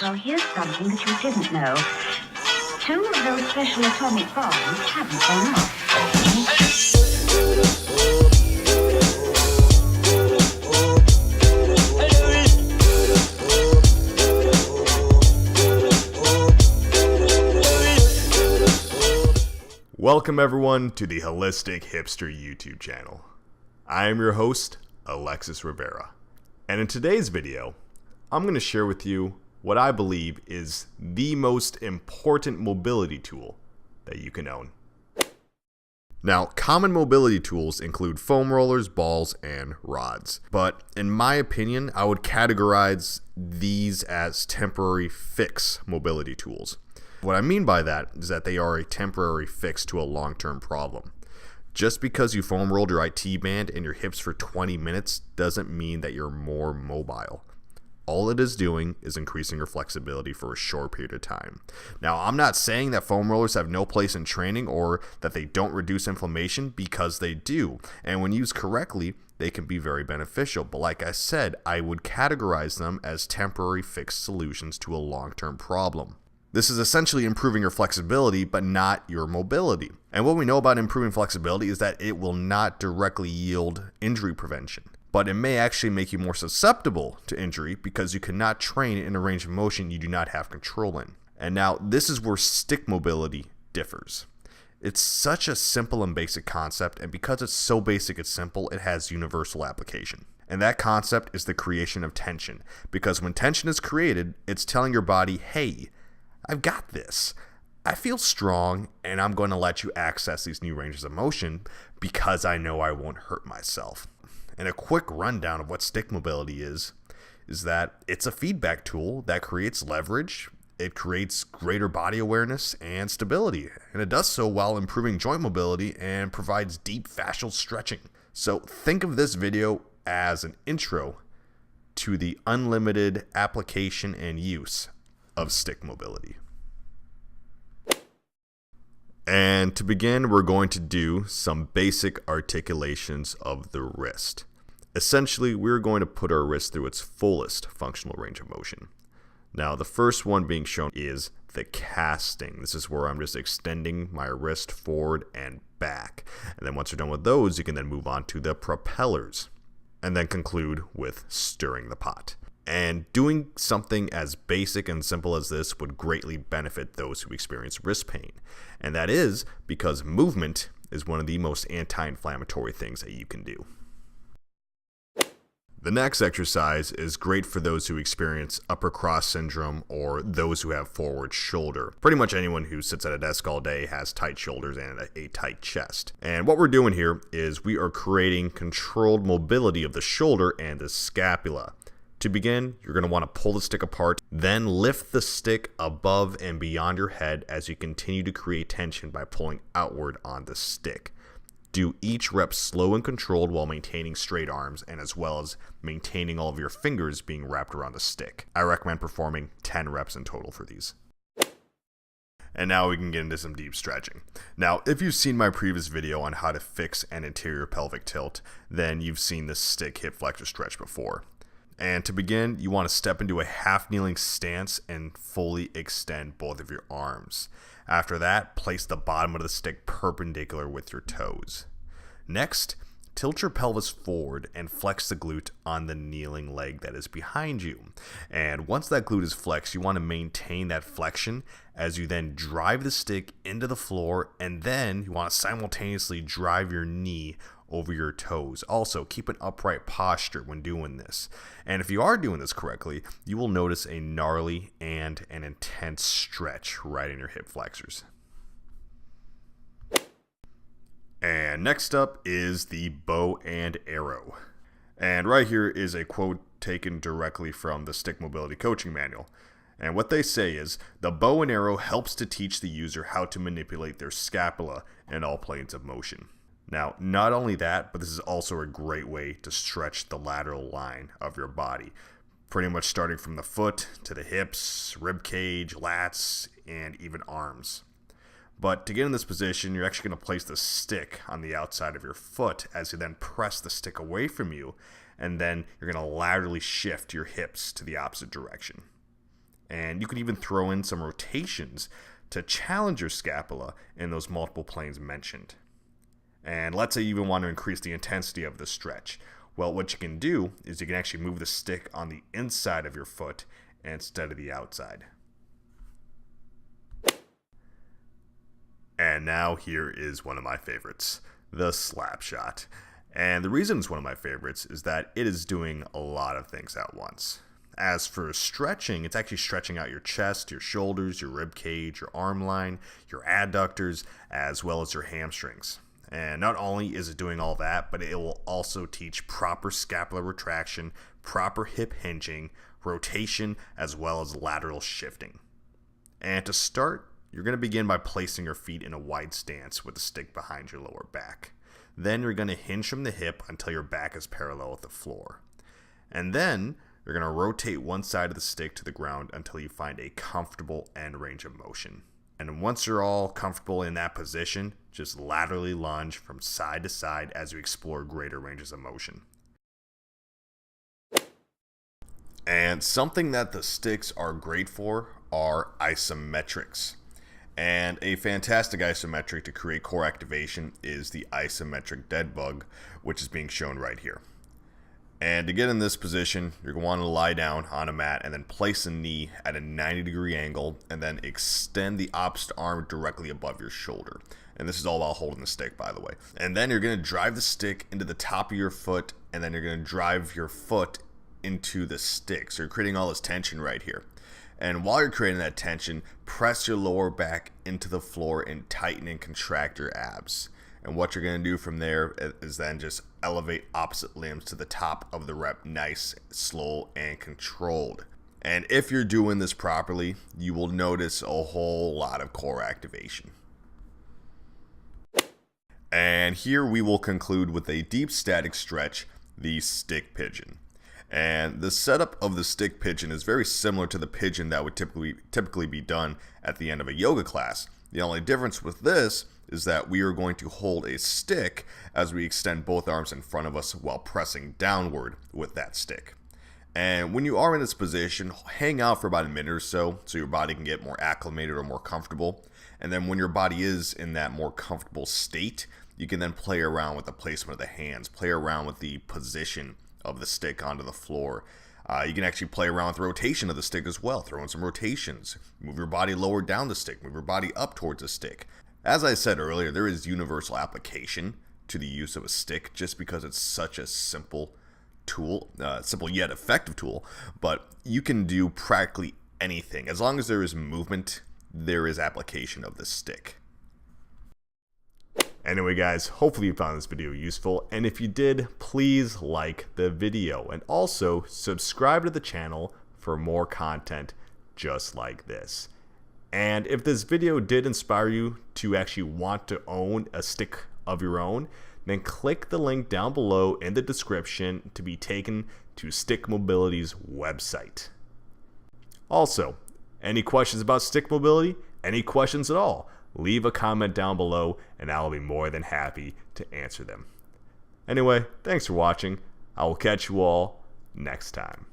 Well, here's something that you didn't know. 2 of those special atomic bombs haven't gone off. Welcome everyone to the Holistic Hipster YouTube channel. I am your host, ALEXIS RIVERA. And in today's video, I'm going to share with you what I believe is the most important mobility tool that you can own. Now, common mobility tools include foam rollers, balls, and rods. But in my opinion, I would categorize these as temporary fix mobility tools. What I mean by that is that they are a temporary fix to a long-term problem. Just because you foam rolled your IT band and your hips for 20 minutes doesn't mean that you're more mobile. All it is doing is increasing your flexibility for a short period of time. Now, I'm not saying that foam rollers have no place in training or that they don't reduce inflammation, because they do. And when used correctly, they can be very beneficial. But like I said, I would categorize them as temporary fixed solutions to a long-term problem. This is essentially improving your flexibility, but not your mobility. And what we know about improving flexibility is that it will not directly yield injury prevention, but it may actually make you more susceptible to injury because you cannot train in a range of motion you do not have control in. And now this is where stick mobility differs. It's such a simple and basic concept, and because it's so basic and simple, it has universal application. And that concept is the creation of tension, because when tension is created, it's telling your body, hey, I've got this. I feel strong, and I'm going to let you access these new ranges of motion because I know I won't hurt myself. And a quick rundown of what stick mobility is that it's a feedback tool that creates leverage, it creates greater body awareness and stability, and it does so while improving joint mobility and provides deep fascial stretching. So think of this video as an intro to the unlimited application and use of stick mobility. And to begin, we're going to do some basic articulations of the wrist. Essentially, we're going to put our wrist through its fullest functional range of motion. Now, the first one being shown is the casting. This is where I'm just extending my wrist forward and back. And then once you're done with those, you can then move on to the propellers, and then conclude with stirring the pot. And doing something as basic and simple as this would greatly benefit those who experience wrist pain. And that is because movement is one of the most anti-inflammatory things that you can do. The next exercise is great for those who experience upper cross syndrome or those who have forward shoulder. Pretty much anyone who sits at a desk all day has tight shoulders and a tight chest. And what we're doing here is we are creating controlled mobility of the shoulder and the scapula. To begin, you're going to want to pull the stick apart, then lift the stick above and beyond your head as you continue to create tension by pulling outward on the stick. Do each rep slow and controlled while maintaining straight arms, and as well as maintaining all of your fingers being wrapped around the stick. I recommend performing 10 reps in total for these. And now we can get into some deep stretching. Now, if you've seen my previous video on how to fix an anterior pelvic tilt, then you've seen the stick hip flexor stretch before. And to begin, you want to step into a half kneeling stance and fully extend both of your arms. After that, place the bottom of the stick perpendicular with your toes. Next, tilt your pelvis forward and flex the glute on the kneeling leg that is behind you. And once that glute is flexed, you want to maintain that flexion as you then drive the stick into the floor, and then you want to simultaneously drive your knee over your toes. Also, keep an upright posture when doing this. And if you are doing this correctly, you will notice a gnarly and an intense stretch right in your hip flexors. And next up is the bow and arrow. And right here is a quote taken directly from the Stick Mobility Coaching Manual. And what they say is, the bow and arrow helps to teach the user how to manipulate their scapula in all planes of motion. Now, not only that, but this is also a great way to stretch the lateral line of your body, pretty much starting from the foot to the hips, rib cage, lats, and even arms. But to get in this position, you're actually going to place the stick on the outside of your foot as you then press the stick away from you, and then you're going to laterally shift your hips to the opposite direction. And you can even throw in some rotations to challenge your scapula in those multiple planes mentioned. And let's say you even want to increase the intensity of the stretch. Well, what you can do is you can actually move the stick on the inside of your foot instead of the outside. And now here is one of my favorites, the slap shot. And the reason it's one of my favorites is that it is doing a lot of things at once. As for stretching, it's actually stretching out your chest, your shoulders, your rib cage, your arm line, your adductors, as well as your hamstrings. And not only is it doing all that, but it will also teach proper scapular retraction, proper hip hinging, rotation, as well as lateral shifting. And to start, you're going to begin by placing your feet in a wide stance with the stick behind your lower back. Then you're going to hinge from the hip until your back is parallel with the floor. And then you're going to rotate one side of the stick to the ground until you find a comfortable end range of motion. And once you're all comfortable in that position, just laterally lunge from side to side as you explore greater ranges of motion. And something that the sticks are great for are isometrics. And a fantastic isometric to create core activation is the isometric dead bug, which is being shown right here. And to get in this position, you're going to want to lie down on a mat and then place a knee at a 90-degree angle and then extend the opposite arm directly above your shoulder. And this is all while holding the stick, by the way. And then you're going to drive the stick into the top of your foot, and then you're going to drive your foot into the stick. So you're creating all this tension right here. And while you're creating that tension, press your lower back into the floor and tighten and contract your abs. And what you're going to do from there is then just elevate opposite limbs to the top of the rep, nice, slow, and controlled. And if you're doing this properly, you will notice a whole lot of core activation. And here we will conclude with a deep static stretch, the stick pigeon. And the setup of the stick pigeon is very similar to the pigeon that would typically be done at the end of a yoga class. The only difference with this is that we are going to hold a stick as we extend both arms in front of us while pressing downward with that stick. And when you are in this position, hang out for about a minute or so your body can get more acclimated or more comfortable. And then when your body is in that more comfortable state, you can then play around with the placement of the hands, play around with the position of the stick onto the floor. You can actually play around with the rotation of the stick as well. Throw in some rotations. Move your body lower down the stick. Move your body up towards the stick. As I said earlier, there is universal application to the use of a stick just because it's such a simple tool, simple yet effective tool. But you can do practically anything. As long as there is movement, there is application of the stick. Anyway guys, hopefully you found this video useful, and if you did, please like the video and also subscribe to the channel for more content just like this. And if this video did inspire you to actually want to own a stick of your own, then click the link down below in the description to be taken to Stick Mobility's website. Also, any questions about stick mobility? Any questions at all? Leave a comment down below and I'll be more than happy to answer them. Anyway, thanks for watching. I will catch you all next time.